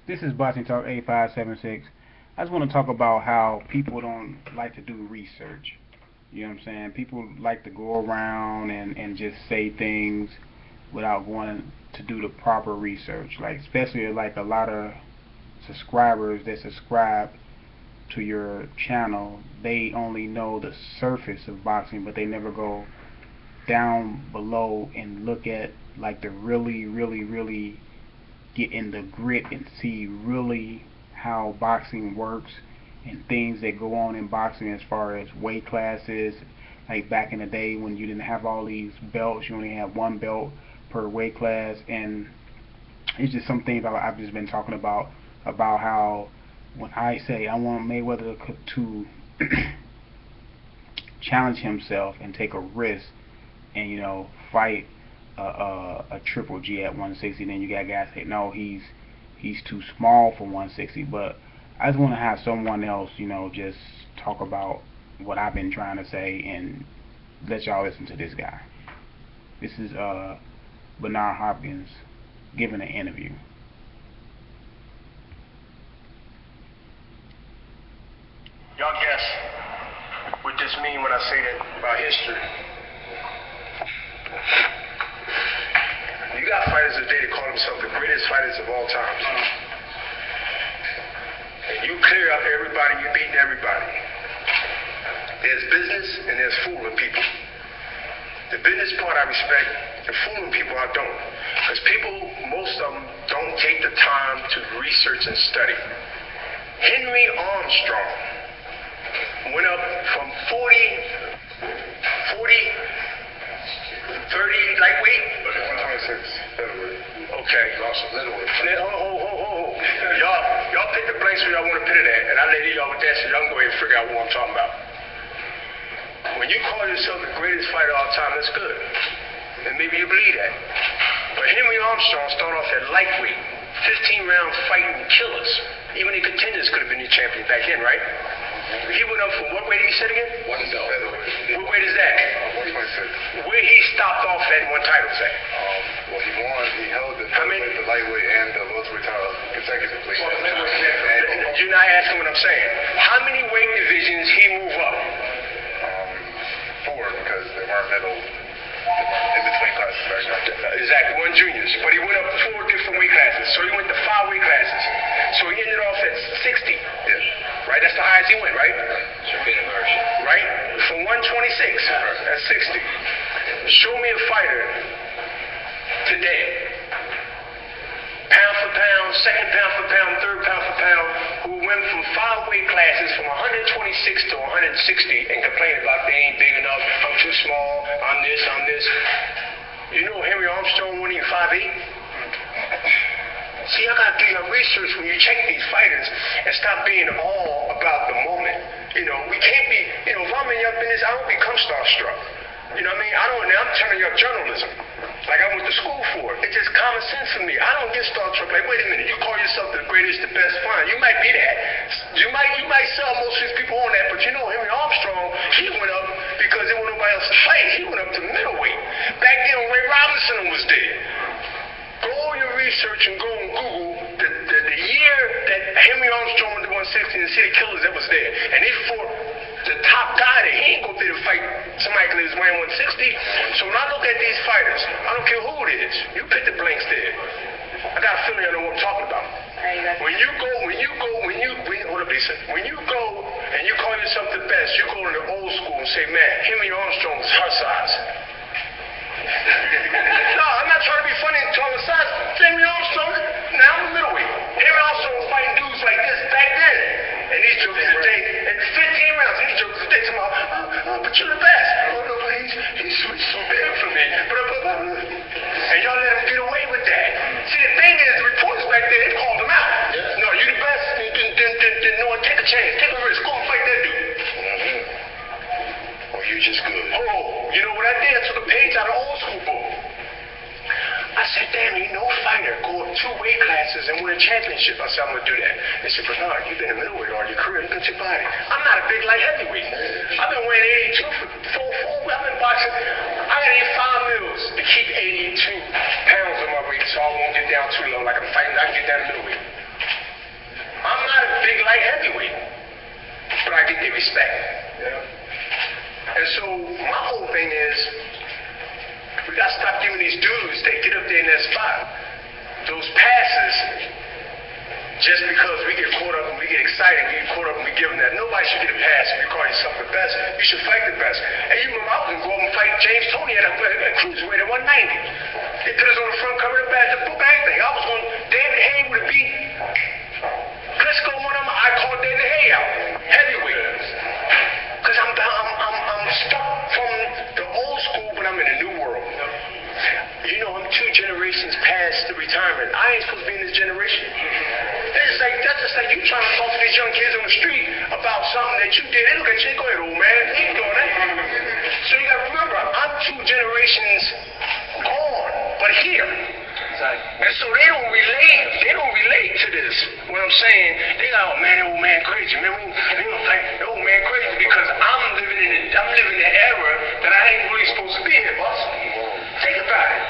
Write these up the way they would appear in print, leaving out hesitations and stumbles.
This is Boxing Talk 8576. I just want to talk about how people don't like to do research. You know what I'm saying? People like to go around and just say things without going to do the proper research. Like, especially like a lot of subscribers that subscribe to your channel, they only know the surface of boxing, but they never go down below and look at like the really get in the grit and see really how boxing works and things that go on in boxing as far as weight classes. Like back in the day when you didn't have all these belts, you only had one belt per weight class, and it's just some things I've just been talking about how when I say I want Mayweather to challenge himself and take a risk and fight a Triple G at 160. Then you got guys say no, he's too small for 160. But I just want to have someone else, just talk about what I've been trying to say and let y'all listen to this guy. This is Bernard Hopkins giving an interview. Y'all guess what this mean when I say that about history. You got fighters today that call themselves the greatest fighters of all time. And you clear up everybody, you beating everybody. There's business and there's fooling people. The business part I respect, the fooling people I don't. Because people, most of them, don't take the time to research and study. Henry Armstrong went up from 30 lightweight? 126 featherweight. Okay. Lost a middleweight. Y'all pick the blanks where y'all want to put it at, and I'll let y'all with that so y'all can go ahead and figure out what I'm talking about. When you call yourself the greatest fighter of all time, that's good. And maybe you believe that. But Henry Armstrong started off at lightweight, 15 rounds fighting killers. Even the contenders could have been the champion back then, right? He went up from what weight he said again? One featherweight. What weight is that? 126. Where he stopped off at one title say? Well, he won. He held the featherweight, the lightweight, and the welterweight title consecutively. You're not asking what I'm saying. How many weight divisions he move up? 4, because they weren't in between classes back then. Exactly, one juniors. But he went up 4 different weight classes. So he went to 5 weight classes. So he ended off at 60. Yes. Right? That's the highest he went, right? Champion version. Right? From 126. That's 60. Show me a fighter today, pound for pound, second pound for pound, third pound for pound, who went from 5 weight classes from 126 to 160 and complained about they ain't big enough, I'm too small, I'm this. You know Henry Armstrong won 5'8"? See, I gotta do your research when you check these fighters and stop being all about the moment. We can't be, if I'm in your business, I don't become starstruck. You know what I mean? I'm turning your journalism. Like I went to school for it. It's just common sense for me. I don't get starstruck. Like, wait a minute, you call yourself the greatest, the best, fine. You might be that. You might sell most of these people on that, but Henry Armstrong, he went up because there was nobody else to fight. He went up to middleweight. Back then, Ray Robinson was there. Go on your research and go on Google the year that Henry Armstrong went to 160 and the City Killers that was there. And he fought the top guy that he ain't go there to fight somebody that is weighing 160. So when I look at these fighters, I don't care who it is. You pick the blanks there. I got a feeling I know what I'm talking about. When you go, hold up, Lisa. When you go and you call yourself the best, you go to the old school and say, man, Henry Armstrong was her size. No, I'm not trying to be funny and tell the size. Henry Armstrong, now I'm a middleweight. Henry Armstrong was fighting dudes like this back then. And these jokers today, and 15 rounds, these jokers today talking about, but you're the best. Oh, no, he's so big for me. And y'all let him get away with that. See, the thing is, the reporters back there, they called him out. Yeah. No, you the best, then no one take a chance. Take a risk. Go and fight that dude. Or you just good. Oh, you know what I did? I took a page out of old school book. I said, damn, ain't no fighter go up 2 weight classes and win a championship. I said, I'm going to do that. They said, Bernard, you've been a middleweight all your career. You can take body. I'm not a big light heavyweight. I've been weighing 82 for 4. I've been boxing. I got to eat 5 meals to keep 82 pounds on my weight so I won't get down too low. Like I'm fighting, I can get down to middleweight. just because we get caught up and we get excited, we get caught up and we give them that. Nobody should get a pass if you call yourself the best. You should fight the best. And you remember I was going to go up and fight James Toney at a cruiserweight at 190. They put us on the front cover of the book, everything. I was going, David Hay would have beat Klitschko, one of them. I called David Hay out, heavyweight. Because I'm stuck from the old school, but I'm in a new world. You know, I'm 2 generations past the retirement. I ain't supposed to be in this generation. That's just like you trying to talk to these young kids on the street about something that you did. They look at you and go ahead, old man. You ain't doing that. So you got to remember, I'm 2 generations gone, but here. And so they don't relate to this. What I'm saying, they like, oh man, that old man crazy. Man, we don't think that old man crazy because I'm living in the era that I ain't really supposed to be here, boss. Think about it.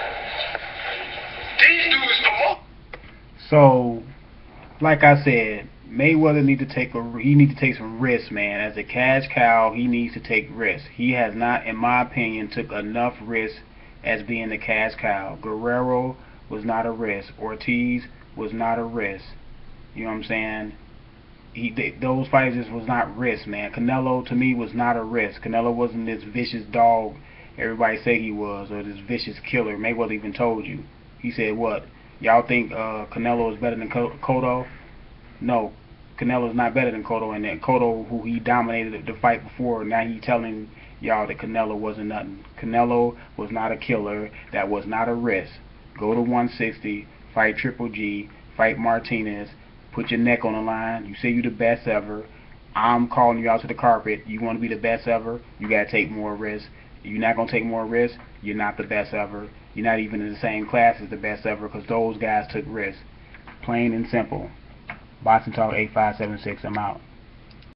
These dudes promote. So, like I said, Mayweather need to take some risks, man. As a cash cow, he needs to take risks. He has not, in my opinion, took enough risks as being the cash cow. Guerrero was not a risk. Ortiz was not a risk. You know what I'm saying? Those fights just was not risk, man. Canelo, to me, was not a risk. Canelo wasn't this vicious dog everybody say he was, or this vicious killer. Mayweather even told you. He said, what? Y'all think Canelo is better than Cotto? No, Canelo's not better than Cotto, and that Cotto, who he dominated the fight before, now he telling y'all that Canelo wasn't nothing. Canelo was not a killer. That was not a risk. Go to 160, fight Triple G, fight Martinez, put your neck on the line. You say you the best ever. I'm calling you out to the carpet. You want to be the best ever? You got to take more risks. You're not going to take more risks, you're not the best ever. You're not even in the same class as the best ever because those guys took risks. Plain and simple. Boxing Talk 8576, I'm out.